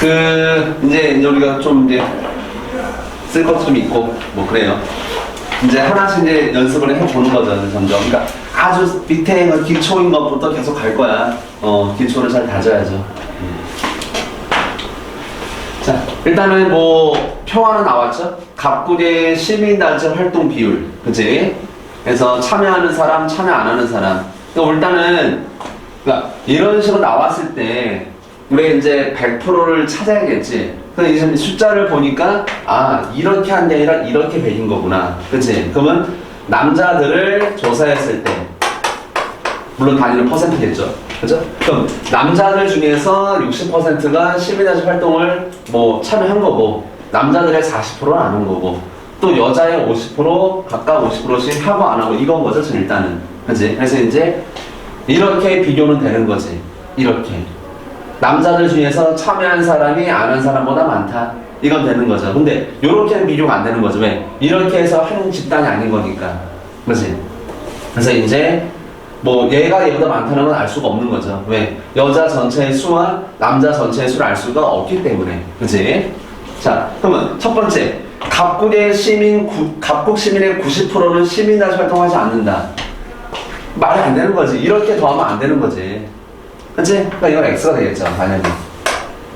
이제 우리가 좀 이제 쓸 것도 좀 있고 뭐 그래요. 이제 하나씩 이제 연습을 해보는 거죠, 점점. 그러니까 아주 밑에 기초인 것부터 계속 갈 거야. 기초를 잘 다져야죠. 자, 일단은 뭐 표 하나 나왔죠? 갑구의 시민단체 활동 비율, 그치? 그래서 참여하는 사람, 참여 안 하는 사람. 그러니까 일단은 그러니까 이런 식으로 나왔을 때 우리 이제 100%를 찾아야겠지. 그래서 이제 숫자를 보니까 아 이렇게 한 게 아니라 이렇게 배인 거구나, 그치? 그러면 남자들을 조사했을 때 물론 단위는 퍼센트겠죠, 그죠? 그럼 남자들 중에서 60%가 시민단체 활동을 뭐 참여한 거고 남자들의 40%는 안 한 거고 또 여자의 50% 각각 50%씩 하고 안 하고 이건 거죠, 지금 일단은, 그치? 그래서 이제 이렇게 비교는 되는 거지. 이렇게 남자들 중에서 참여한 사람이 안 한 사람보다 많다, 이건 되는 거죠. 근데 이렇게는 비교가 안 되는 거죠. 왜? 이렇게 해서 한 집단이 아닌 거니까, 그치? 그래서 이제 뭐 얘가 얘보다 많다는 건 알 수가 없는 거죠. 왜? 여자 전체의 수와 남자 전체의 수를 알 수가 없기 때문에, 그치? 자, 그러면 첫 번째, 갑국 시민의 90%는 시민단체 활동하지 않는다. 말이 안 되는 거지. 이렇게 더하면 안 되는 거지, 그치? 그러니까 이건 X가 되겠죠, 당연히.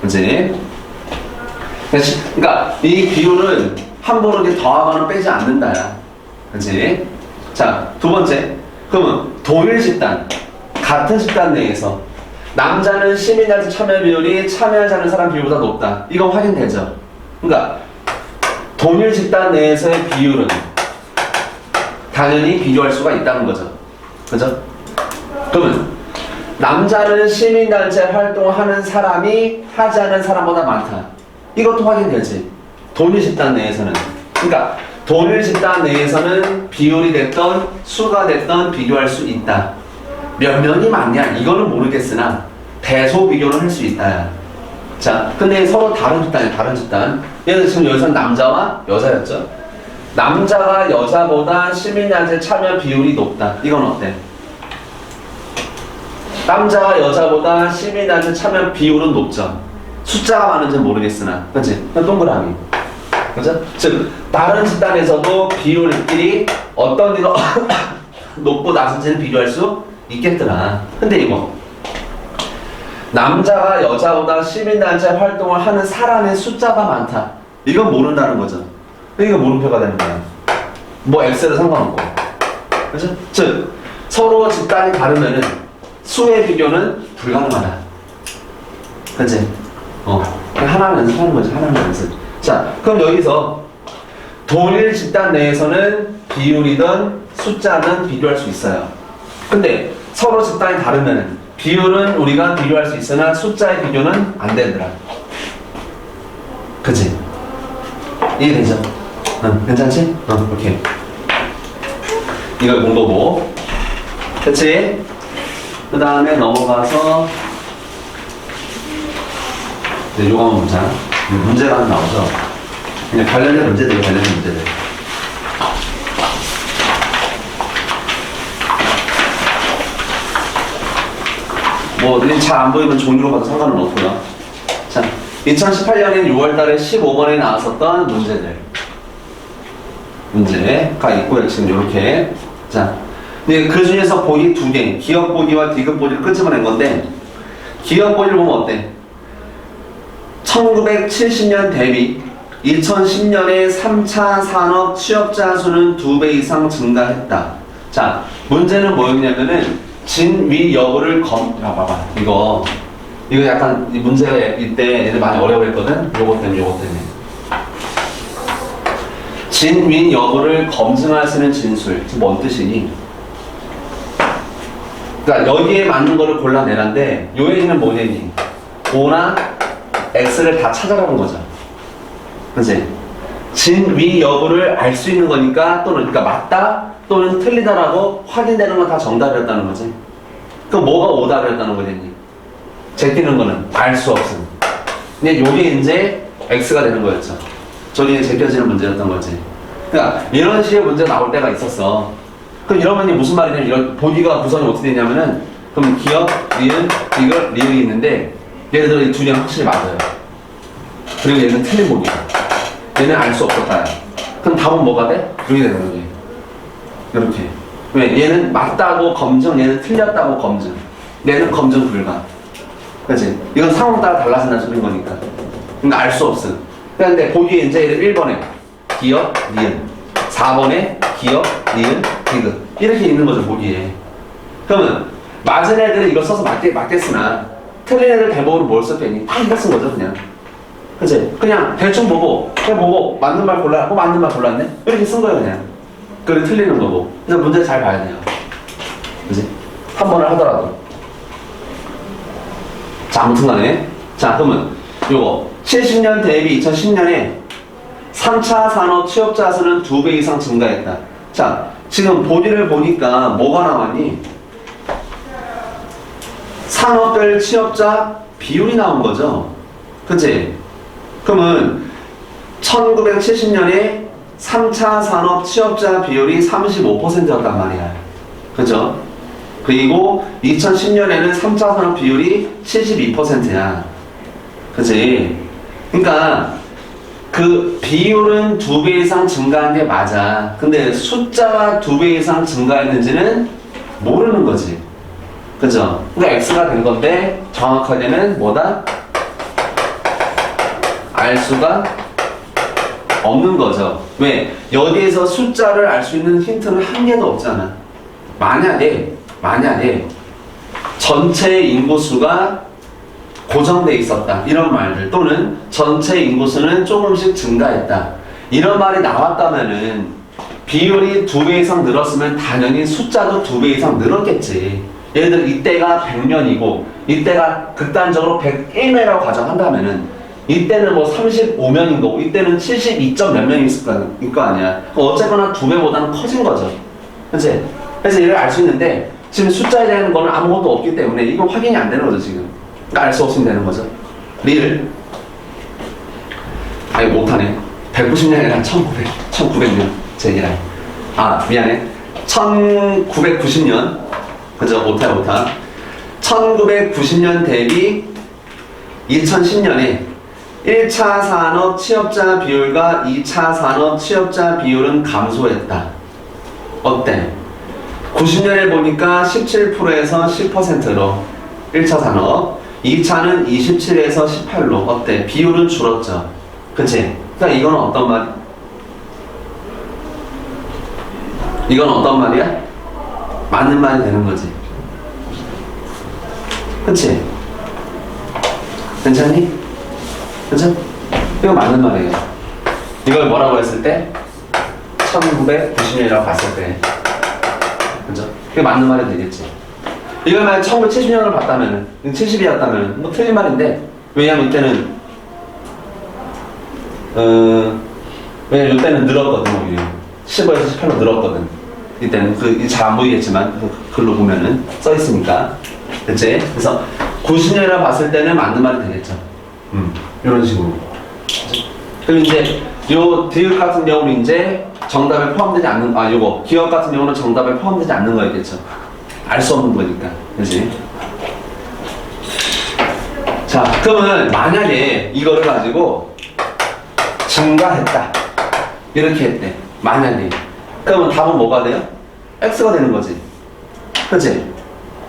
그치? 그러니까 이 비율은 함부로 이렇게 더하거나 빼지 않는다야. 그치? 자, 두 번째. 그러면 동일 집단, 같은 집단 내에서 남자는 시민단체 참여 비율이 참여하지 않는 사람 비율보다 높다. 이건 확인되죠? 그러니까 동일 집단 내에서의 비율은 당연히 비교할 수가 있다는 거죠. 그죠? 그러면 남자는 시민단체 활동하는 사람이 하지 않은 사람보다 많다. 이것도 확인되지. 동일 집단 내에서는. 그러니까 동일 집단 내에서는 비율이 됐던 수가 됐던 비교할 수 있다. 몇 명이 많냐 이거는 모르겠으나 대소 비교는 할 수 있다야. 자, 근데 서로 다른 집단이야, 다른 집단. 얘는 지금 여기서는 남자와 여자였죠. 남자가 여자보다 시민단체 참여 비율이 높다. 이건 어때? 남자가 여자보다 시민단체 참여 비율은 높죠. 숫자가 많은지는 모르겠으나, 그렇지? 동그라미. 그죠? 즉 다른 집단에서도 비율끼리 어떤 이가 높고 낮은지는 비교할 수 있겠더라. 근데 이거 남자가 여자보다 시민단체 활동을 하는 사람의 숫자가 많다. 이건 모른다는 거죠. 이거 물음표가 되는 거야. 뭐 X를 상관없고. 그죠? 즉 서로 집단이 다르면은 수의 비교는 불가능하다. 그치? 하나는 연습하는 거지, 하나는 연습. 자, 그럼 여기서 동일 집단 내에서는 비율이든 숫자는 비교할 수 있어요. 근데 서로 집단이 다르면은 비율은 우리가 비교할 수 있으나 숫자의 비교는 안 되더라. 그치? 이해되죠? 응, 괜찮지? 오케이. 이걸 본 거고. 그치? 그 다음에 넘어가서 이제 요거 한번 보자. 문제가 하나 나오죠? 그냥 관련된 문제들. 뭐, 잘 안 보이면 종이로 봐도 상관은 없고요. 자, 2018년엔 6월달에 15번에 나왔었던 문제가 있고요. 지금 이렇게. 자, 근데 그 중에서 보기 두 개, 기업 보기와 디귿 보기를 끄집어낸 건데, 기업 보기를 보면 어때? 1970년 대비 2010년에 3차 산업 취업자 수는 2배 이상 증가했다. 자, 문제는 뭐였냐면은 진위 여부를 봐봐. 이거 약간 문제가 이때 얘들 많이 어려워했거든. 요것 때문에. 진위 여부를 검증할 수 있는 진술. 뭔 뜻이니? 그러니까 여기에 맞는 거를 골라내란데 요 얘기는 뭐냐니? O나 X를 다 찾아라는 거죠. 그치? 진위 여부를 알 수 있는 거니까 또는 그러니까 맞다 또는 틀리다라고 확인되는 건 다 정답이었다는 거지. 그럼 뭐가 오답이었다는 거겠니? 제끼는 거는 알 수 없음. 근데 요게 이제 X가 되는 거였죠. 저게 제껴지는 문제였던 거지. 그러니까 이런 식의 문제가 나올 때가 있었어. 그럼 이러면 무슨 말이냐면 이런 보기가 구성이 어떻게 되냐면은 그럼 기억, 리은, 디귿, 리을이 있는데 얘네들 이 두 개는 확실히 맞아요. 그리고 얘는 틀린 보기야. 얘는 알 수 없었다. 그럼 답은 뭐가 돼? 이렇게 되는 거지. 이렇게. 왜? 얘는 맞다고 검증, 얘는 틀렸다고 검증. 얘는 검증 불가. 그치? 이건 상황 따라 달라진다는 소리인 거니까. 그러니까 알 수 없음. 그런데 보기에 이제 1번에 기역, 니은. 4번에 기역, 니은, 디귿. 이렇게 있는 거죠, 보기에. 그러면 맞은 애들은 이걸 써서 맞겠으나 틀린 애들 대부분 뭘 썼더니 다 이거 쓴 거죠, 그냥. 그치? 그냥 대충 보고, 그냥 보고, 맞는 말 골라, 맞는 말 골랐네? 이렇게 쓴 거예요, 그냥. 그래, 틀리는 거고. 그래서 문제 잘 봐야 돼요. 그치? 한 번을 하더라도. 자, 아무튼 간에. 자, 그러면 요거. 70년 대비 2010년에 3차 산업 취업자 수는 2배 이상 증가했다. 자, 지금 보기를 보니까 뭐가 나왔니? 산업별 취업자 비율이 나온 거죠. 그치? 그러면 1970년에 3차 산업 취업자 비율이 35%였단 말이야. 그죠? 그리고 2010년에는 3차 산업 비율이 72%야. 그치? 그러니까 그 비율은 2배 이상 증가한 게 맞아. 근데 숫자가 2배 이상 증가했는지는 모르는 거지. 그죠? 그러니까 X가 된 건데 정확하게는 뭐다? 알 수가 없는 거죠. 왜? 여기에서 숫자를 알 수 있는 힌트는 한 개도 없잖아. 만약에 전체 인구수가 고정돼 있었다. 이런 말들 또는 전체 인구수는 조금씩 증가했다. 이런 말이 나왔다면은 비율이 2배 이상 늘었으면 당연히 숫자도 2배 이상 늘었겠지. 예를 들어 이때가 100년이고 이때가 극단적으로 101명이라고 가정한다면은 이때는 뭐 35명인 거고 이때는 72점 몇 명이 있을 거 아니야. 어쨌거나 2배보다는 커진 거죠. 그치? 그래서 이걸 알 수 있는데 지금 숫자에 대한 거는 아무것도 없기 때문에 이건 확인이 안 되는 거죠 지금. 그러니까 알 수 없으면 되는 거죠. 리을 아니 못하네. 190년이랑 1900년 제 얘기라. 아 미안해. 1990년 그죠? 오타 1990년 대비 2010년에 1차 산업 취업자 비율과 2차 산업 취업자 비율은 감소했다. 어때? 90년에 보니까 17%에서 10%로 1차 산업, 2차는 27에서 18로 어때? 비율은 줄었죠. 그치? 그러니까 이건 어떤 말? 이건 어떤 말이야? 맞는 말이 되는 거지. 그치? 괜찮니? 그죠? 이거 맞는 말이에요. 이걸 뭐라고 했을 때? 1990년이라고 봤을 때. 그죠? 그게 맞는 말이 되겠지. 이걸 만약 1970년을 봤다면은, 70이었다면은, 뭐 틀린 말인데, 왜냐면 이때는, 왜냐면 이때는 늘었거든, 오히려. 15에서 18로 늘었거든. 이때는, 잘 안 보이겠지만, 글로 보면은, 써있으니까. 그치? 그래서, 90년이라 봤을 때는 맞는 말이 되겠죠. 이런 식으로. 그럼 이제, 요 디귿 같은 경우는 이제 정답에 포함되지 않는, 요거, 기억 같은 경우는 정답에 포함되지 않는 거겠죠. 알 수 없는 거니까. 그치? 자, 그러면 만약에 이거를 가지고 증가했다. 이렇게 했대. 만약에. 그러면 답은 뭐가 돼요? X가 되는 거지. 그치?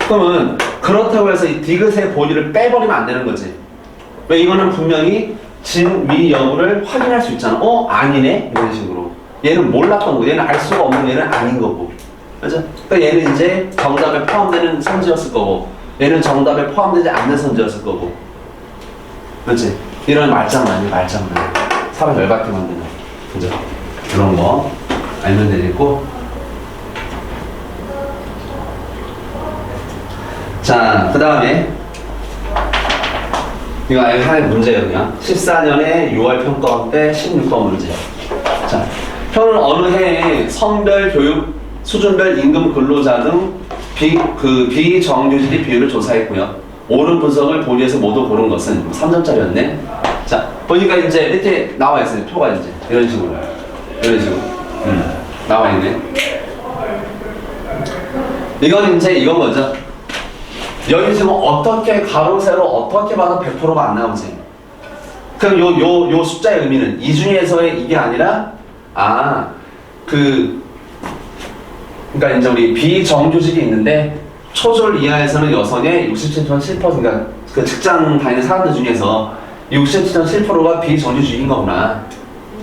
그러면 그렇다고 해서 이 디귿의 보기를 빼버리면 안 되는 거지. 왜 이거는 분명히 진, 위 여부를 확인할 수 있잖아. 아니네? 이런 식으로. 얘는 몰랐던 거, 얘는 알 수가 없는 얘는 아닌 거고. 그죠? 그러니까 얘는 이제 정답에 포함되는 선지였을 거고, 얘는 정답에 포함되지 않는 선지였을 거고. 그렇지? 이런 말장난이 말장난. 사람 열받게 만드는. 그죠? 그런 거 알면 되겠고. 자, 그 다음에 이거 아예 하나의 문제예요, 그냥. 14년에 6월 평가원 때 16번 문제. 자, 현은 어느 해에 성별, 교육, 수준별 임금 근로자 등 비정규직 비율을 조사했고요. 옳은 분석을 보기에서 모두 고른 것은 3점짜리였네. 자, 보니까 이제 이렇게 나와 있어요. 표가 이제 이런 식으로. 나와 있네. 이건 이제 이건 거죠. 여기 지금 어떻게 가로 세로 어떻게 봐도 100%가 안 나오지. 그럼 요 숫자의 의미는 이 중에서의 이게 아니라, 그러니까 이제 우리 비정규직이 있는데, 초졸 이하에서는 여성의 67.7%, 그러니까 그 직장 다니는 사람들 중에서 67.7%가 비정규직인 거구나.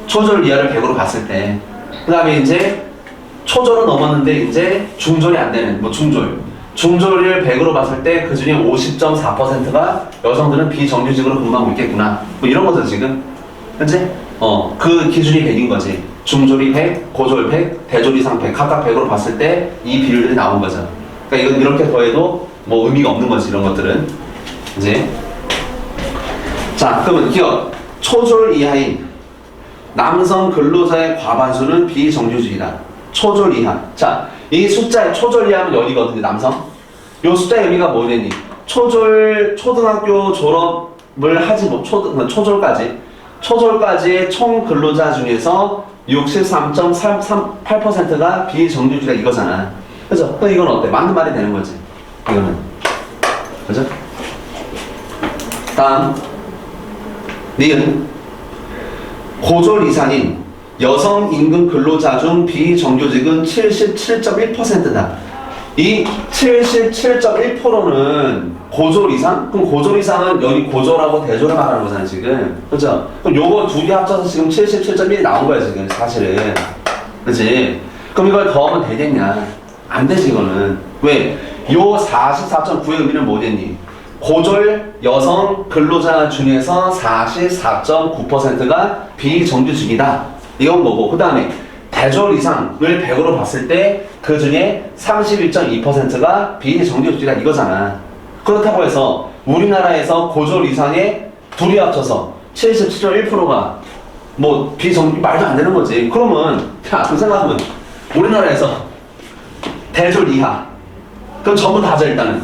초졸 이하를 100으로 봤을 때. 그 다음에 이제 초졸은 넘었는데 이제 중졸이 안 되는, 뭐 중졸을 100으로 봤을 때 그 중에 50.4%가 여성들은 비정규직으로 근무하고 있겠구나. 뭐 이런 거죠, 지금. 그치? 그 기준이 100인 거지. 중졸이 100, 고졸 100, 대졸 이상 100, 각각 100으로 봤을 때 이 비율들이 나온 거죠. 그러니까 이건 이렇게 더해도 뭐 의미가 없는 거지, 이런 것들은. 이제. 자, 그러면 기억. 초졸 이하인 남성 근로자의 과반수는 비정규직이다. 초졸 이하. 자, 이 숫자에 초졸 이하면 여기거든요, 남성. 요 숫자의 의미가 뭐냐니? 초등학교 졸업을 하지 못, 초졸까지의 총 근로자 중에서 63.8%가 비정규직이다 이거잖아. 그죠? 그럼 이건 어때? 맞는 말이 되는 거지. 이거는. 그죠? 다음. 니은. 고졸 이상인 여성 임금 근로자 중 비정규직은 77.1%다. 이 77.1%는 고졸 이상? 그럼 고졸 이상은 여기 고졸하고 대졸을 말하는 거잖아, 지금. 그죠? 그럼 요거 두 개 합쳐서 지금 77.1이 나온 거야, 지금, 사실은. 그치? 그럼 이걸 더하면 되겠냐? 안 되지, 이거는. 왜? 요 44.9의 의미는 뭐겠니? 고졸 여성 근로자 중에서 44.9%가 비정규직이다. 이건 뭐고, 그 다음에 대졸 이상을 100으로 봤을 때 그 중에 31.2%가 비정규직이다 이거잖아. 그렇다고 해서 우리나라에서 고졸 이상의 둘이 합쳐서 77.1%가 뭐 비정규직 말도 안 되는 거지. 그러면 그 생각하면 우리나라에서 대졸 이하 그럼 전부 다죠 일단은.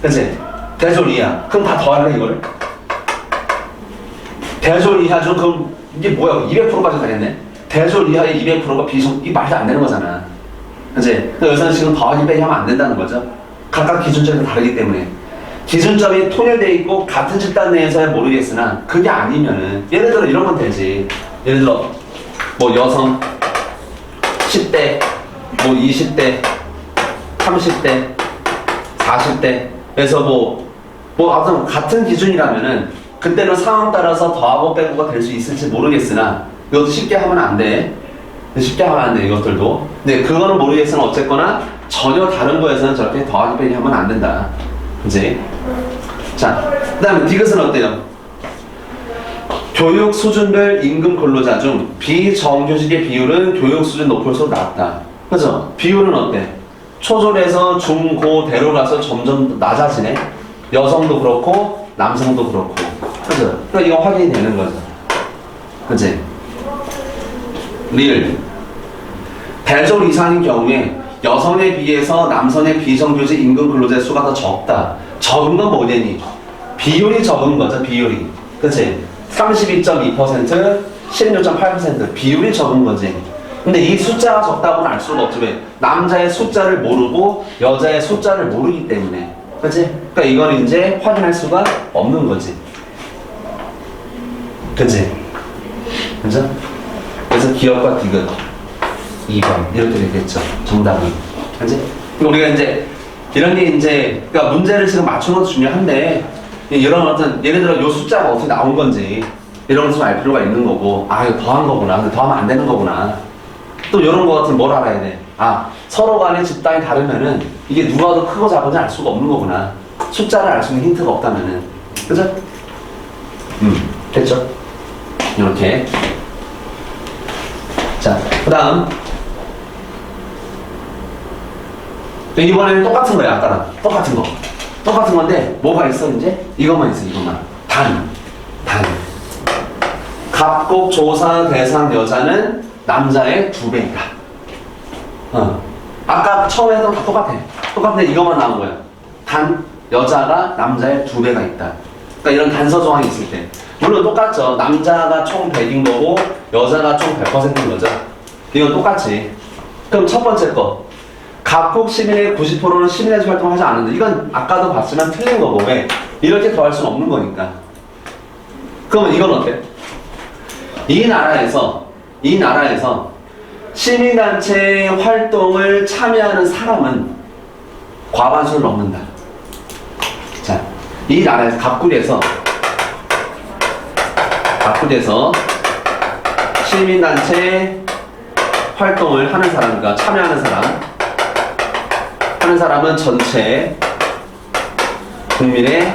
그치? 대졸 이하 그럼 다 더할래 이거를? 대졸 이하 중 그럼 이게 뭐야 200%까지 가겠네. 대졸 이하의 200%가 비정규직 말도 안 되는 거잖아. 그치? 여기서는 지금 더하기 빼기 하면 안 된다는 거죠. 각각 기준점이 다르기 때문에. 기준점이 통일되어 있고 같은 집단 내에서야 모르겠으나 그게 아니면은 예를 들어 이런 건 되지. 예를 들어 뭐 여성 10대 뭐 20대 30대 40대 에서 뭐 아무튼 같은 기준이라면은 그때는 상황 따라서 더하고 빼고가 될 수 있을지 모르겠으나 이것도 쉽게 하면 안 돼. 쉽게 하면 안 돼, 이것들도. 근데 그거는 모르겠으나 어쨌거나 전혀 다른 거에서는 저렇게 더하기 빼기 하면 안 된다. 그치? 자, 그 다음에 디귿은 어때요? 교육 수준별 임금 근로자 중 비정규직의 비율은 교육 수준 높을수록 낮다. 그죠? 비율은 어때? 초졸에서 중, 고, 대로 가서 점점 낮아지네? 여성도 그렇고, 남성도 그렇고. 그죠? 그러니까 이거 확인이 되는 거죠. 그치? 리을. 대졸 이상인 경우에 여성에 비해서 남성의 비정규직 임금 근로자의 수가 더 적다. 적은 건 뭐냐니? 비율이 적은 거죠, 비율이. 그치? 32.2%, 16.8% 비율이 적은 거지. 근데 이 숫자가 적다고는 알 수가 없지. 왜? 남자의 숫자를 모르고 여자의 숫자를 모르기 때문에. 그치? 그러니까 이건 이제 확인할 수가 없는 거지. 그치? 그죠? 그래서 기업과 디귿 2번 이렇게 되겠죠. 정답은. 그치? 우리가 이제 이런 게 이제 그러니까 문제를 지금 맞추는 것도 중요한데 이런 어떤 예를 들어 요 숫자가 어떻게 나온 건지 이런 걸 좀 알 필요가 있는 거고 이거 더한 거구나. 근데 더하면 안 되는 거구나. 또 이런 거 같은 뭘 알아야 돼? 서로 간의 집단이 다르면은 이게 누가 더 크고 작은지 알 수가 없는 거구나. 숫자를 알 수 있는 힌트가 없다면은. 그죠? 됐죠? 이렇게. 자, 그 다음. 이번에는 똑같은 거야, 아까랑. 똑같은 거. 똑같은 건데, 뭐가 있어, 이제? 이것만 있어, 이것만. 단. 갑곡 조사 대상 여자는 남자의 2배이다. 아까 처음에 했던 거 다 똑같아. 똑같은데 이것만 나온 거야. 단, 여자가 남자의 2배가 있다. 그러니까 이런 단서 조항이 있을 때. 물론 똑같죠. 남자가 총 100인 거고, 여자가 총 100%인 거죠. 이건 똑같지. 그럼 첫 번째 거. 갑곡 시민의 90%는 시민회식 활동을 하지 않는다. 이건 아까도 봤지만 틀린 거고, 왜? 이렇게 더할 수는 없는 거니까. 그러면 이건 어때? 이 나라에서 시민단체 활동을 참여하는 사람은 과반수를 넘는다. 자, 이 나라에서 갑구리에서 시민단체 활동을 하는 사람, 그러니까 참여하는 사람은 전체 국민의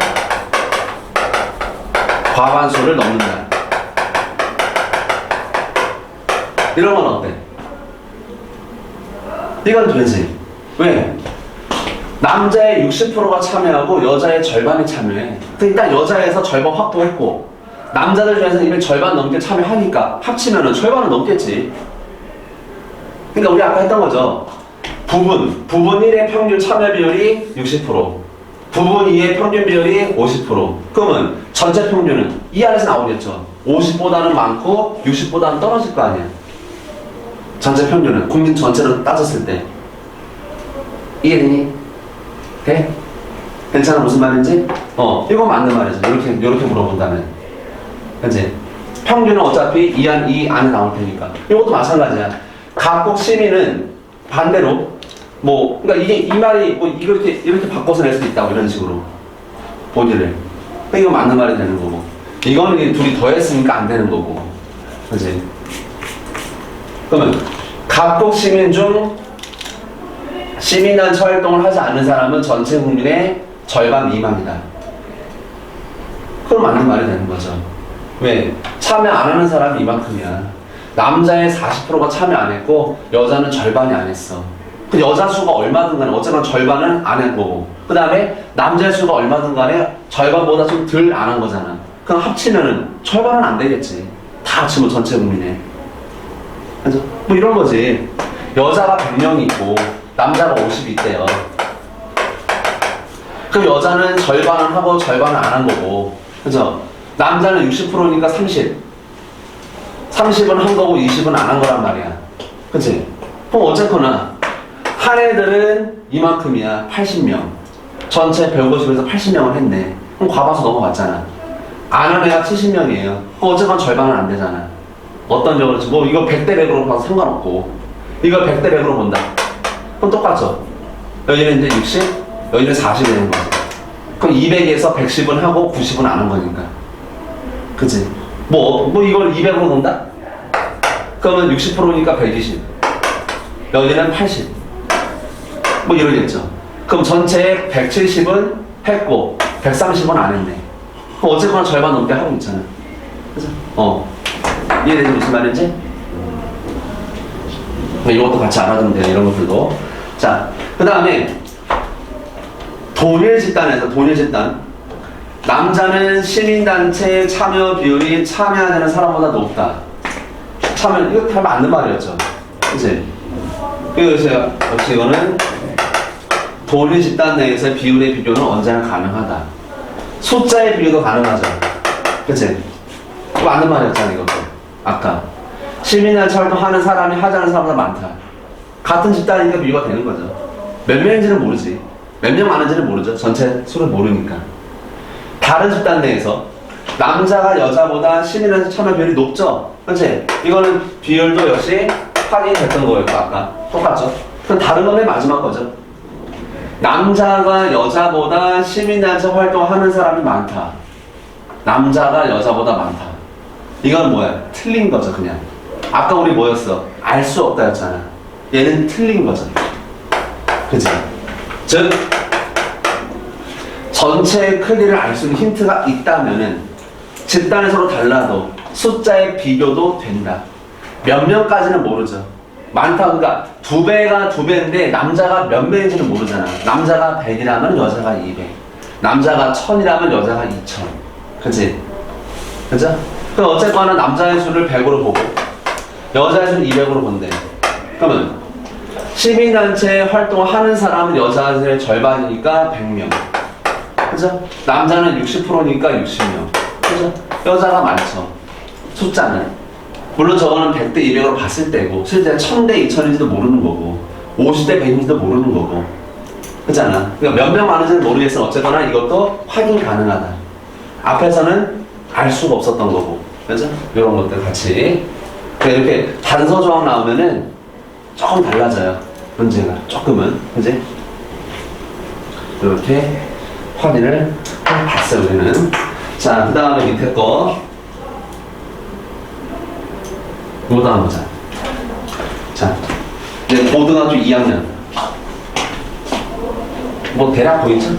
과반수를 넘는다. 이런 건 어때? 이건 되지. 왜? 남자의 60%가 참여하고 여자의 절반이 참여해. 일단 여자에서 절반 확보했고 남자들 중에서 이미 절반 넘게 참여하니까 합치면은 절반은 넘겠지. 그러니까 우리 아까 했던 거죠. 부분 1의 평균 참여 비율이 60%, 부분 2의 평균 비율이 50%. 그러면 전체 평균은 이 안에서 나오겠죠. 50보다는 많고 60보다는 떨어질 거 아니야. 전체 평균은 국민 전체로 따졌을 때. 이해되니? 돼? 괜찮아? 무슨 말인지? 이거 맞는 말이죠. 이렇게 물어본다면. 그치? 평균은 어차피 이 안에 나올 테니까. 이것도 마찬가지야. 각국 시민은 반대로 그러니까 이 말이 이렇게 바꿔서 낼 수도 있다고 이런 식으로 보기를. 그러니까 이거 맞는 말이 되는 거고. 이거는 둘이 더했으니까 안 되는 거고. 그치? 그러면 각국 시민 중 시민단체 활동을 하지 않는 사람은 전체 국민의 절반 미만이다. 그럼 맞는 말이 되는 거죠. 왜? 참여 안 하는 사람이 이만큼이야. 남자의 40%가 참여 안 했고 여자는 절반이 안 했어. 그 여자 수가 얼마든 간에 어쨌든 절반은 안 한 거고, 그 다음에 남자의 수가 얼마든 간에 절반보다 좀 덜 안 한 거잖아. 그럼 합치면은 절반은 안 되겠지. 다 합치면 전체 국민의. 그죠? 이런 거지. 여자가 100명이 있고 남자가 50이 있대요. 그럼 여자는 절반은 하고 절반은 안 한 거고, 그죠? 남자는 60%니까 30은 한 거고 20은 안 한 거란 말이야. 그치? 그럼 어쨌거나 한 애들은 이만큼이야. 80명. 전체 150에서 80명을 했네. 그럼 과반수 넘어갔잖아. 안 한 애가 70명이에요. 그럼 어쨌거나 절반은 안 되잖아. 어떤 경우는 이거 100대 100으로 봐도 상관없고 이걸 100대 100으로 본다. 그럼 똑같죠. 여기는 이제 60, 여기는 40이 되는 거지. 그럼 200에서 110은 하고 90은 안 한 거니까. 그치? 이걸 200으로 본다? 그러면 60%니까 120. 여기는 80. 이러겠죠. 그럼 전체 170은 했고 130은 안 했네. 그럼 어쨌거나 절반 넘게 하고 있잖아. 그죠? 이해되지 무슨 말인지? 이것도 같이 알아두면 돼요. 이런 것들도. 자, 그 다음에 동일 집단. 남자는 시민단체 참여 비율이 참여하는 사람보다 높다. 이거 다 맞는 말이었죠. 그치? 그래서 역시 이거는 동일 집단 내에서의 비율의 비교는 언제나 가능하다. 숫자의 비교도 가능하죠. 그치? 맞는 말이었잖아, 이것도. 아까. 시민단체 활동하는 사람이 하지 않는 사람보다 많다. 같은 집단이니까 비교가 되는 거죠. 몇 명인지는 모르지. 몇 명 많은지는 모르죠. 전체 수를 모르니까. 다른 집단 내에서 남자가 여자보다 시민단체 참여 비율이 높죠? 그렇지? 이거는 비율도 역시 확인이 됐던 거였고 아까 똑같죠? 그럼 다른 건 맨 마지막 거죠. 남자가 여자보다 시민단체 활동하는 사람이 많다. 남자가 여자보다 많다. 이건 뭐야? 틀린 거죠, 그냥. 아까 우리 뭐였어? 알 수 없다였잖아. 얘는 틀린 거죠. 그치? 즉 전체의 크기를 알 수 있는 힌트가 있다면은 집단이 서로 달라도 숫자의 비교도 된다. 몇 명까지는 모르죠. 많다. 그러니까 2배가 2배인데 남자가 몇 명인지는 모르잖아. 남자가 100이라면 여자가 200, 남자가 1000이라면 여자가 2000. 그치? 그죠? 그럼 어쨌거나 남자의 수를 100으로 보고 여자의 수를 200으로 본대. 그러면 시민단체 활동을 하는 사람은 여자의 절반이니까 100명. 그죠? 남자는 60%니까 60명. 그죠? 여자가 많죠. 숫자는. 물론 저거는 100대 200으로 봤을 때고, 실제 1000대 2000인지도 모르는 거고, 50대 100인지도 모르는 거고. 그잖아. 그러니까 몇 명 많은지는 모르겠으나 어쨌거나 이것도 확인 가능하다. 앞에서는 알 수가 없었던 거고, 그죠? 이런 것들 같이. 이렇게 단서 조항 나오면은 조금 달라져요. 문제가 조금은, 그지? 이렇게 확인을 봤어요, 우리는. 자, 그 다음에 밑에 거. 이거도 한번 보자. 자, 이제 고등학교 2학년. 뭐, 대략 보이죠?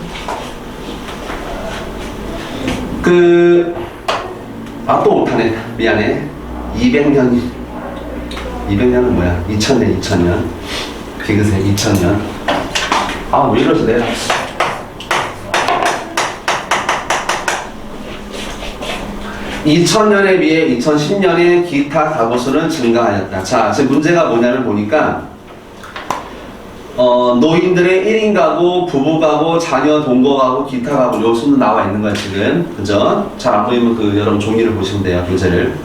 또 못하네. 미안해. 200년은 뭐야? 2000년. 비그세 2000년. 왜 이러지, 내가. 2000년에 비해 2010년에 기타 가구수는 증가하였다. 자, 지금 문제가 뭐냐면 보니까, 노인들의 1인 가구, 부부 가구, 자녀 동거 가구, 기타 가구, 요 수는 나와 있는 거야, 지금. 그죠? 잘 안 보이면 여러분 종이를 보시면 돼요, 교재를.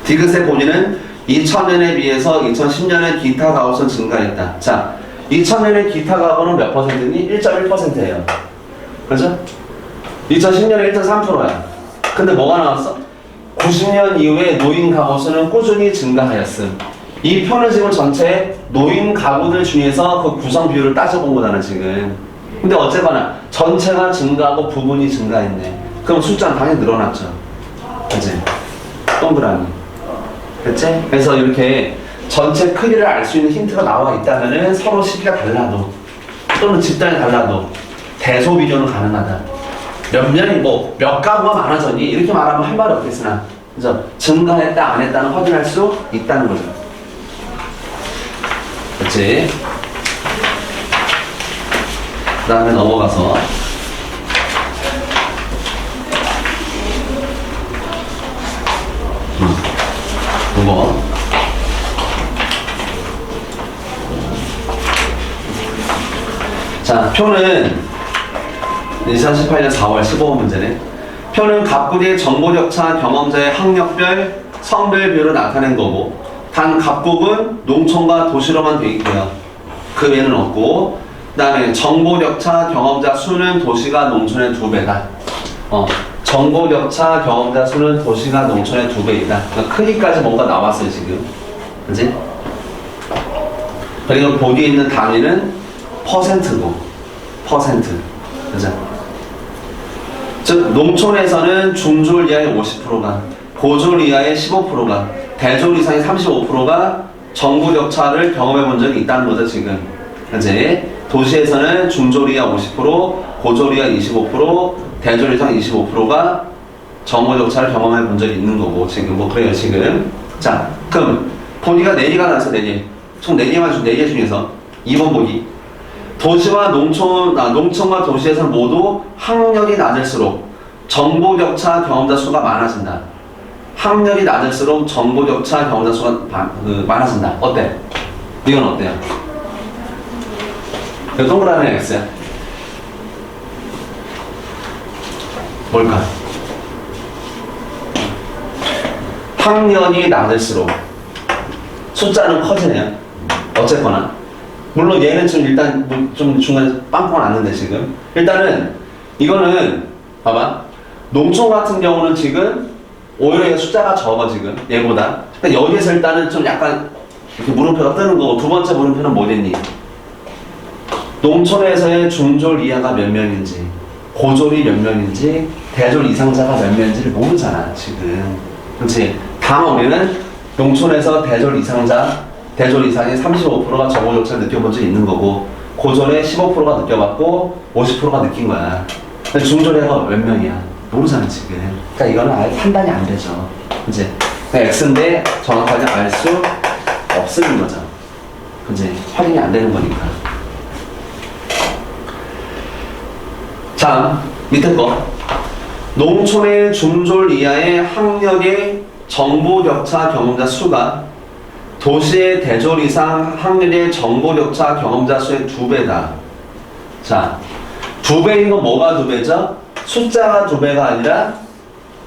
디귿의 본인은 2000년에 비해서 2010년에 기타 가구수는 증가했다. 자, 2000년에 기타 가구는 몇 퍼센트니? 1.1%예요. 그죠? 2010년에 1.3%야. 근데 뭐가 나왔어? 90년 이후에 노인 가구 수는 꾸준히 증가하였음. 이 표는 지금 전체 노인 가구들 중에서 그 구성 비율을 따져본 거잖아, 지금. 근데 어쨌거나 전체가 증가하고 부분이 증가했네. 그럼 숫자는 당연히 늘어났죠. 그치? 동그라미. 그치? 그래서 이렇게 전체 크기를 알 수 있는 힌트가 나와 있다면은 서로 시기가 달라도 또는 집단이 달라도 대소 비교는 가능하다. 몇 가구가 많아졌니? 이렇게 말하면 할 말이 없겠으나, 그죠? 증가했다, 안 했다는 확인할 수 있다는 거죠. 그렇지? 그 다음에 넘어가서, 이거. 자, 표는 2018년 4월 15번 문제네. 표는 갑국의 정보격차 경험자의 학력별, 성별 비율을 나타낸 거고, 단 갑국은 농촌과 도시로만 돼 있고요. 그 외에는 없고, 그 다음에 정보격차 경험자 수는 도시가 농촌의 2배다. 정보격차 경험자 수는 도시가 농촌의 2배이다. 그러니까 크기까지 뭔가 나왔어요, 지금. 그지? 그리고 보기에 있는 단위는 퍼센트고, 퍼센트. 그죠? 즉, 농촌에서는 중졸 이하의 50%가, 고졸 이하의 15%가, 대졸 이상의 35%가 정보격차를 경험해 본 적이 있다는 거죠, 지금. 그치? 도시에서는 중졸 이하 50%, 고졸 이하 25%, 대졸 이상 25%가 정보격차를 경험해 본 적이 있는 거고, 지금. 뭐, 그래요, 지금. 자, 그럼, 보기가 4개가 나왔어, 4개. 총 4개 중에서 2번 보기. 도시와 농촌과 도시에서는 모두 학력이 낮을수록 정보격차 경험자 수가 많아진다. 학력이 낮을수록 정보격차 경험자 수가 많아진다. 어때? 이건 어때요? 이거 동그라미 X야. 뭘까? 학년이 낮을수록 숫자는 커지네요. 어쨌거나. 물론 얘는 지금 일단 좀 중간에 빵빵 났는데 지금. 일단은 이거는 봐봐. 농촌 같은 경우는 지금 오히려 숫자가 적어 지금 얘보다. 그러니까 여기에서 일단은 좀 약간 이렇게 물음표가 뜨는 거고, 두 번째 물음표는 뭐겠니? 농촌에서의 중졸 이하가 몇 명인지, 고졸이 몇 명인지, 대졸 이상자가 몇 명인지를 모르잖아 지금. 그렇지? 다만 우리는 농촌에서 대졸 이상의 35%가 정보격차를 느껴본 적이 있는 거고, 고졸의 15%가 느껴봤고 50%가 느낀 거야. 근데 중졸이가 몇 명이야? 모르잖아 지금. 그러니까 이거는 아예 판단이 안 되죠. 이제 X인데 정확하게 알 수 없는 거죠. 이제 확인이 안 되는 거니까. 자, 밑에 거. 농촌의 중졸 이하의 학력의 정보격차 경험자 수가 도시의 대졸 이상 학력의 정보격차 경험자 수의 2배다. 자, 2배인 건 뭐가 2배죠? 숫자가 2배가 아니라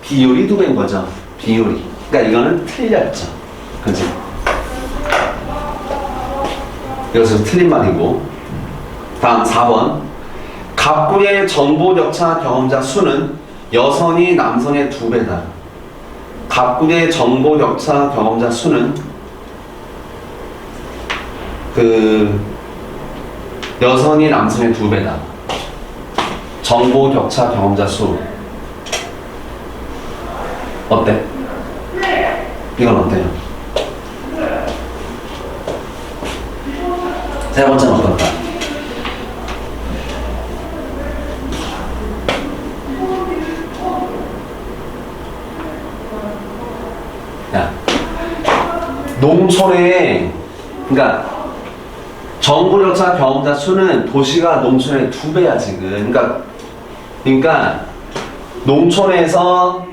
비율이 2배인 거죠. 비율이. 그러니까 이거는 틀렸죠. 그치? 이것은 틀린 말이고. 다음 4번. 갑구의 정보격차 경험자 수는 여성이 남성의 2배다. 갑군의 정보 격차 경험자 수는 그 여성이 남성의 2배다. 정보 격차 경험자 수. 어때? 이건 어때요? 세 번째는 어떨까? 야, 농촌에, 그러니까 정보 격차 경험자 수는 도시가 농촌의 2배야 지금. 그러니까 농촌에서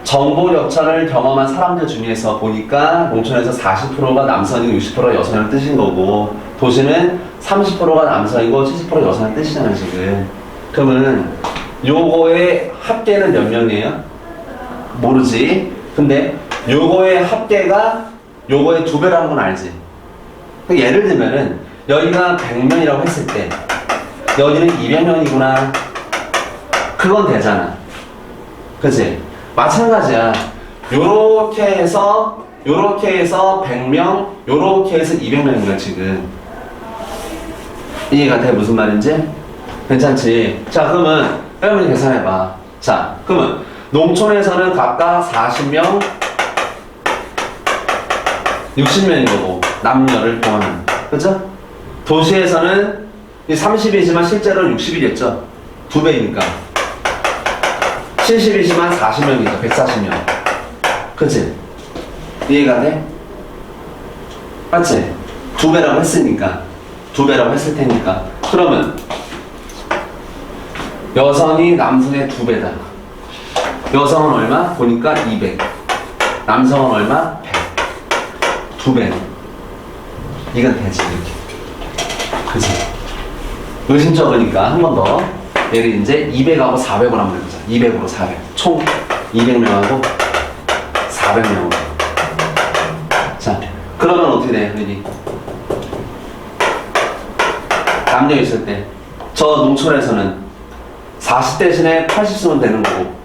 정보 격차를 경험한 사람들 중에서 보니까 농촌에서 40%가 남성이고 60%가 여성이라는 뜻인 거고, 도시는 30%가 남성이고 70%가 여성이라는 뜻이잖아 지금. 그러면 요거의 합계는 몇 명이에요? 모르지. 근데 요거의 합계가 요거의 2배라는 건 알지. 예를 들면은 여기가 100명이라고 했을 때 여기는 200명이구나, 그건 되잖아. 그치? 마찬가지야. 요렇게 해서 100명, 요렇게 해서 200명인 거야 지금. 이해가 돼? 무슨 말인지? 괜찮지? 자, 그러면 여러분이 계산해봐. 자, 그러면 농촌에서는 각각 40명, 60명인 거고, 남녀를 포함한. 그죠? 도시에서는 30이지만 실제로 60이겠죠? 2배니까. 70이지만 40명이죠. 140명. 그치? 이해가 돼? 맞지? 2배라고 했으니까. 2배라고 했을 테니까. 그러면 여성이 남성의 2배다. 여성은 얼마? 보니까 200. 남성은 얼마? 100. 2배. 이건 되지, 이렇게. 그치? 의심적으니까 한 번 더. 얘를 이제 200하고 400으로 한번 해보자. 200으로 400. 총 200명하고 400명으로. 자, 그러면 어떻게 돼, 여기? 남녀 있을 때. 저 농촌에서는 40 대신에 80 쓰면 되는 거고,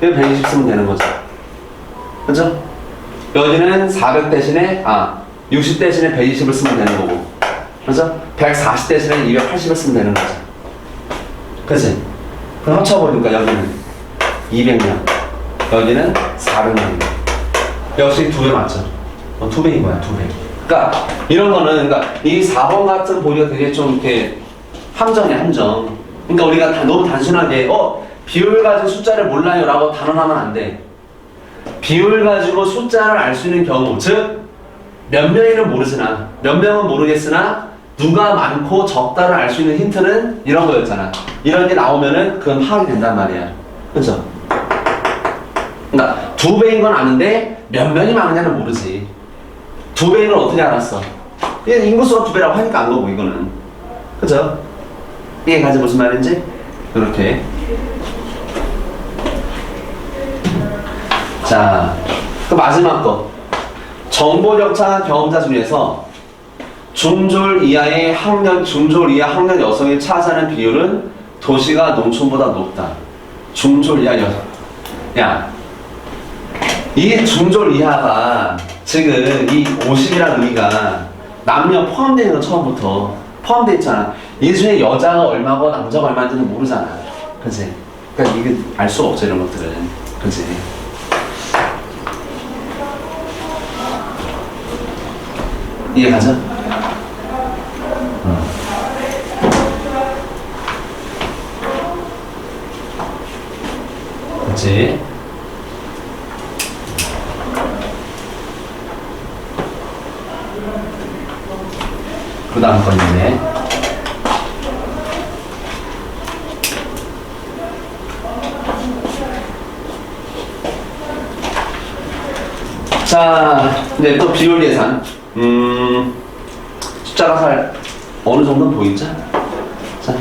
여기 120 쓰면 되는 거죠. 그죠? 여기는 400 대신에, 60 대신에 120을 쓰면 되는 거고, 그죠? 140 대신에 280을 쓰면 되는 거죠. 그치? 그럼 합쳐보니까 여기는 200명, 여기는 400명이고, 역시 2배 맞죠? 2배인 거야, 2배. 그러니까 이런 거는, 그러니까 이 4번 같은 보기가 되게 좀 이렇게 함정이야, 함정. 그러니까 우리가 너무 단순하게 비율 가지고 숫자를 몰라요 라고 단언하면 안 돼. 비율 가지고 숫자를 알 수 있는 경우, 즉 몇 명이는 모르지나 몇 명은 모르겠으나 누가 많고 적다를 알 수 있는 힌트는 이런 거였잖아. 이런 게 나오면은 그건 파악이 된단 말이야. 그죠? 그러니까 2배인 건 아는데 몇 명이 많으냐는 모르지. 2배인 걸 어떻게 알았어? 인구수가 2배라고 하니까 안 거고, 이거는. 그죠? 이해가지 무슨 말인지? 이렇게. 자, 그 마지막 거. 정보격차 경험자 중에서 중졸 이하 학년 여성이 차지하는 비율은 도시가 농촌보다 높다. 중졸 이하 여성. 야, 이 중졸 이하가 지금 이 50이라는 의미가 남녀 포함되어 있는 거 처음부터 포함되어 있잖아. 이 중에 여자가 얼마고 남자가 얼마인지는 모르잖아. 그치? 그러니까 이게 알 수가 없죠, 이런 것들은. 그치? 이해가죠? 그치? 그 다음 거 있네. 자, 이제 또 비율 계산. 숫자가 어느 정도는 보이죠? 자,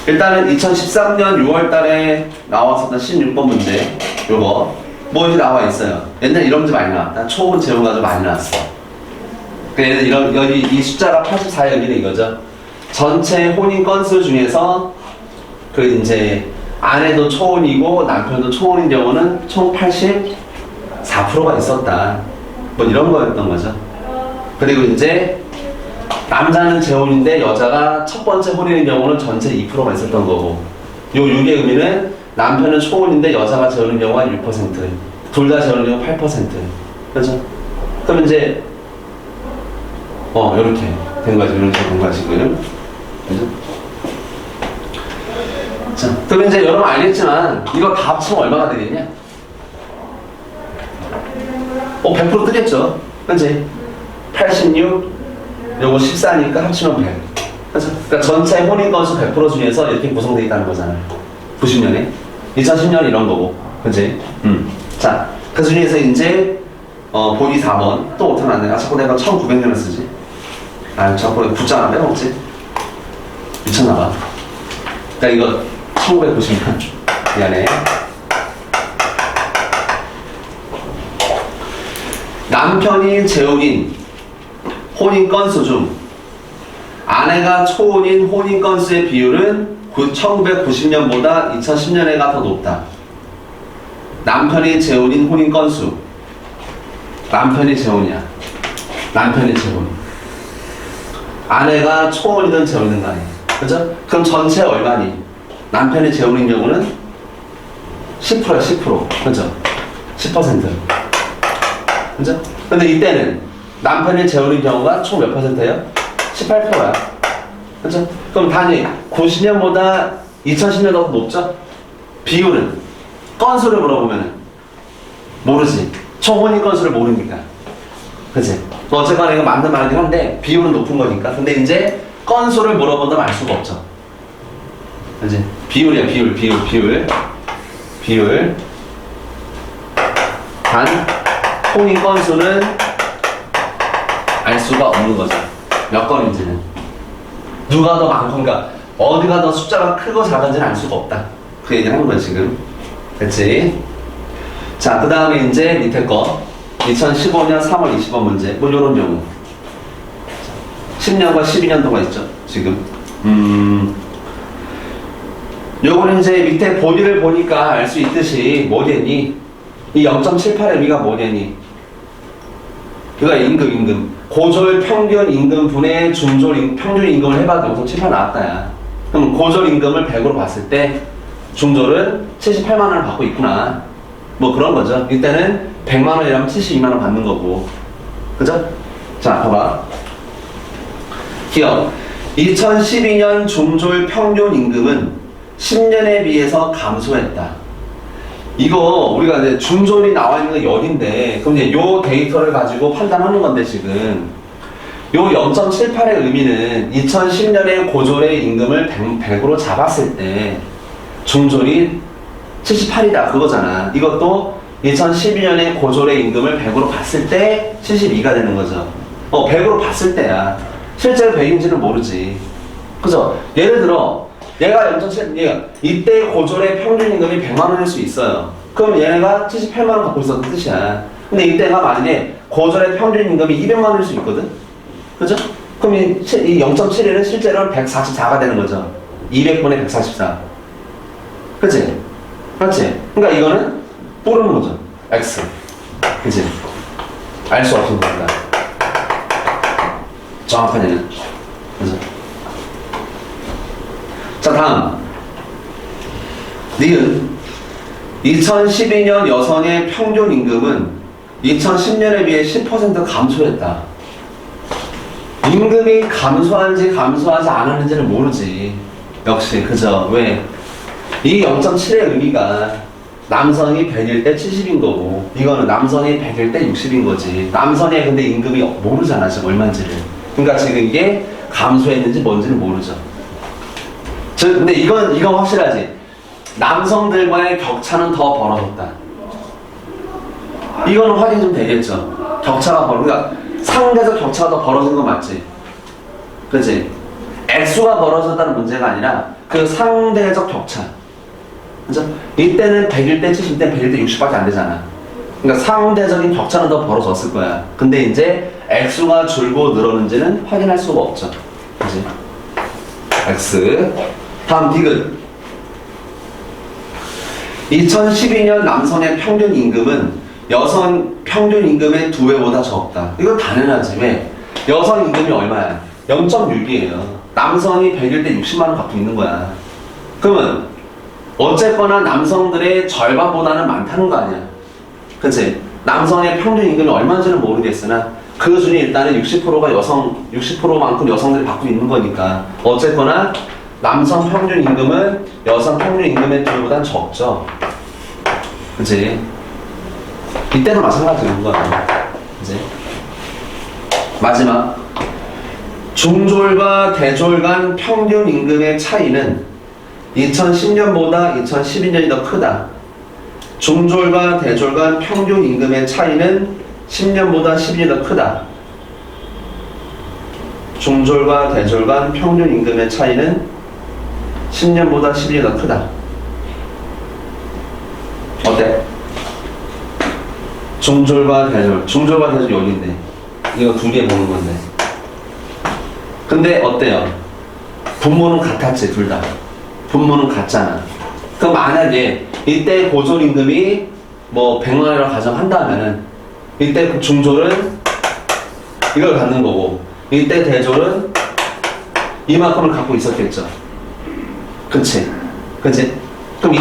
일단은 2013년 6월 달에 나왔었던 16번 문제, 요거. 뭐 이렇게 나와 있어요. 옛날에 이런 문제 많이 나왔다. 초분 재원 가지고 많이 나왔어. 그래서 여기 이 숫자가 84의 의미는 이거죠. 전체 혼인 건수 중에서 그 이제 아내도 초혼이고 남편도 초혼인 경우는 총 84 4%가 있었다. 뭐 이런 거였던 거죠. 그리고 이제 남자는 재혼인데 여자가 첫 번째 혼인의 경우는 전체 2%가 있었던 거고, 요 6의 의미는 남편은 초혼인데 여자가 재혼인 경우가 1%, 둘 다 재혼인 경우 8%. 그죠? 그럼 이제 이렇게 된 거지. 이렇게 된 거야 지금. 그죠? 자, 그럼 이제 여러분 알겠지만 이거 다 합치면 얼마가 되겠냐? 100% 뜨겠죠? 그치? 86, 요거 14니까 합치면 100. 그죠? 그러니까 전체 혼인 건수 100% 중에서 이렇게 구성되어 있다는 거잖아. 90년에. 2010년 이런 거고. 그치? 자, 그 중에서 이제, 보기 4번. 또 어떻게 안 돼? 자꾸 내가 1900년을 쓰지. 자꾸 붙자 안 빼먹지? 미쳤나봐. 그러니까 이거 1990년. 미안해. 남편이 재혼인 혼인 건수 중 아내가 초혼인 혼인 건수의 비율은 1990년보다 2010년에가 더 높다. 남편이 재혼인 혼인 건수. 남편이 재혼이야. 남편이 재혼. 아내가 초혼이든 재혼이든 간에. 그죠? 그럼 전체 얼마니? 남편이 재혼인 경우는 10%야, 10%. 그죠? 10%. 그죠? 근데 이때는 남편이 재혼인 경우가 총 몇 %예요? 18%야. 그죠? 그럼 단위 90년보다 2010년 더 높죠? 비율은? 건수를 물어보면 모르지. 총 혼인 건수를 모르니까. 그치? 어쨌거나 이거 맞는 말이긴 한데 비율은 높은 거니까. 근데 이제 건수를 물어본다면 알 수가 없죠. 그치? 비율이야, 비율. 단 혼인 건수는 알 수가 없는 거죠. 몇 건인지는. 누가 더 많고, 그러니까 어디가 더 숫자가 크고 작은지는 알 수가 없다. 그 얘기를 하는 거야 지금. 됐지? 자, 그 다음에 이제 밑에 거 2015년 3월 20번 문제. 뭐 요런 경우 10년과 12년도가 있죠 지금. 요거는 이제 밑에 보기를 보니까 알 수 있듯이 뭐냐니, 이 0.78의 의미가 뭐냐니, 그러니까 임금 고졸 평균 임금 분의 중졸 평균 임금을 해봐도 0.78 나왔다야. 그럼 고졸 임금을 100으로 봤을 때 중졸은 78만 원을 받고 있구나, 뭐 그런 거죠. 이때는 100만 원이라면 72만 원 받는 거고. 그죠? 자, 봐봐. 기억. 2012년 중졸 평균 임금은 10년에 비해서 감소했다. 이거 우리가 이제 중졸이 나와 있는 거 열인데, 그럼 이제 요 데이터를 가지고 판단하는 건데, 지금 요 0.78의 의미는 2010년에 고졸의 임금을 100으로 잡았을 때 중졸이 78이다 그거잖아. 이것도 2012년에 고졸의 임금을 100으로 봤을 때 72가 되는 거죠. 100으로 봤을 때야. 실제로 100인지는 모르지. 그죠? 예를 들어 얘가 0.7, 이때 고졸의 평균 임금이 100만 원일 수 있어요. 그럼 얘네가 78만 원 갖고 있었던 뜻이야. 근데 이때가 만약에 고졸의 평균 임금이 200만 원일 수 있거든? 그죠? 그럼 이 0.71은 실제로는 144가 되는 거죠. 200분의 144. 그치? 맞지? 그러니까 이거는 모르는 거죠. X. 그치? 알 수 없는 겁니다. 정확한 얘는. 그죠? 자, 다음. 니은 2012년 여성의 평균 임금은 2010년에 비해 10% 감소했다. 임금이 감소하는지 감소하지 않았는지는 모르지. 역시 그죠? 왜? 이 0.7의 의미가 남성이 100일 때 70인 거고, 이거는 남성이 100일 때 60인 거지. 남성의 근데 임금이 모르잖아 지금 얼마인지를. 그러니까 지금 이게 감소했는지 뭔지는 모르죠. 근데 이건 확실하지. 남성들과의 격차는 더 벌어졌다. 이거는 확인 좀 되겠죠. 격차가 그러니까 상대적 격차가 더 벌어진 건 맞지. 그치? 액수가 벌어졌다는 문제가 아니라 그 상대적 격차. 그죠? 이때는 100일 때 70, 때 100일 때 60밖에 안 되잖아. 그러니까 상대적인 격차는 더 벌어졌을 거야. 근데 이제 액수가 줄고 늘었는지는 확인할 수가 없죠. 그치? X. 다음 디귿. 2012년 남성의 평균 임금은 여성 평균 임금의 2배보다 적다. 이거 당연하지. 왜? 여성 임금이 얼마야? 0.6이에요. 남성이 100일 때 60만 원 갖고 있는 거야. 그러면 어쨌거나 남성들의 절반보다는 많다는 거 아니야. 그치? 남성의 평균 임금이 얼마인지는 모르겠으나 그 중에 일단은 60%가 60%만큼 여성들이 받고 있는 거니까 어쨌거나 남성 평균 임금은 여성 평균 임금의 2배보다는 적죠. 그치? 이때도 마찬가지인 거야. 그치? 마지막. 중졸과 대졸 간 평균 임금의 차이는 2010년보다 2012년이 더 크다. 중졸과 대졸 간 평균 임금의 차이는 10년보다 12년이 더 크다. 중졸과 대졸 간 평균 임금의 차이는 10년보다 12년이 더 크다. 어때? 중졸과 대졸 여기인데 이거 두 개 보는 건데. 근데 어때요? 분모는 같았지, 둘 다. 분모는 같잖아. 그럼 만약에 이때 고졸 임금이 뭐 100만 원이라고 가정한다면은 이때 중졸은 이걸 갖는 거고 이때 대졸은 이만큼을 갖고 있었겠죠. 그치? 그럼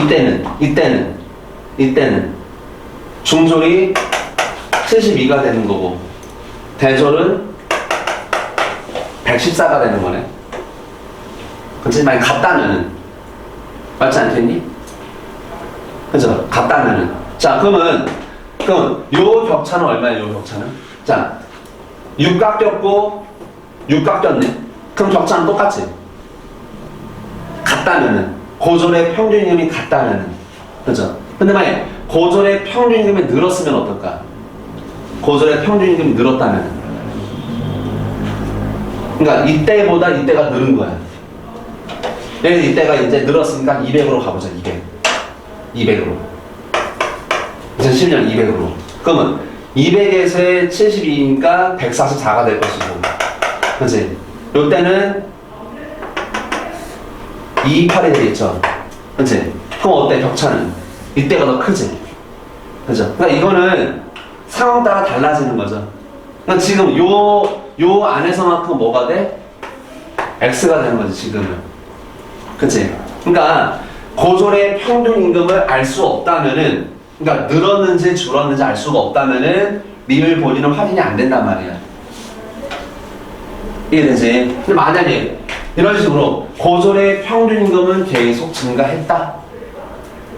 이때는 중졸이 72가 되는 거고 대졸은 114가 되는 거네. 그치? 만약 같다면은 맞지 않겠니? 그죠? 같다면은 자 그럼 요 격차는 얼마예요? 요 격차는? 자 6각 꼈고 6각 꼈네. 그럼 격차는 똑같지? 같다면은 고졸의 평균 임금이 같다면은 그죠? 근데 만약 고졸의 평균 임금이 늘었으면 어떨까? 고졸의 평균 임금이 늘었다면 그러니까 이때보다 이때가 늘은 거야. 이때가 이제 늘었으니까 200으로 가보자. 200으로 2010년 200으로 그러면 200에서 72니까 144가 될 것이고 그치? 요때는 228이 되겠죠. 그치? 그럼 어때? 격차는? 이때가 더 크지? 그죠? 그러니까 이거는 상황 따라 달라지는 거죠. 그러니까 지금 요 안에서만큼 뭐가 돼? X가 되는 거지, 지금은. 그치? 그러니까 고졸의 평균 임금을 알 수 없다면은, 그러니까 늘었는지 줄었는지 알 수가 없다면은 리을 본인은 확인이 안 된단 말이야. 이해되지? 근데 만약에 이런 식으로 고졸의 평균 임금은 계속 증가했다.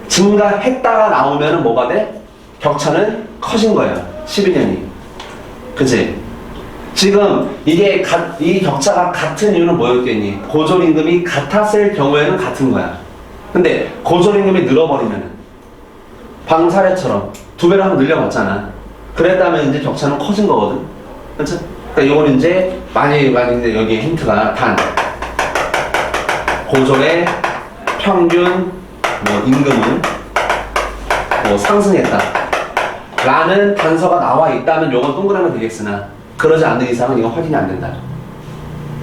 증가했다가 나오면은 뭐가 돼? 격차는 커진 거야. 12년이. 그치? 지금 이 격차가 같은 이유는 뭐였겠니? 고졸 임금이 같았을 경우에는 같은 거야. 근데 고졸 임금이 늘어버리면은 방금 사례처럼 2배로 한번 늘려봤잖아. 그랬다면 이제 격차는 커진 거거든. 그치? 그러니까 이거는 이제 만약에 이제 여기 힌트가 단 고졸의 평균 임금은 상승했다 라는 단서가 나와 있다면 요건 동그라미 되겠으나 그러지 않는 이상은 이건 확인이 안 된다.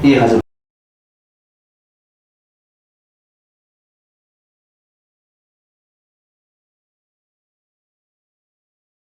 이해가죠?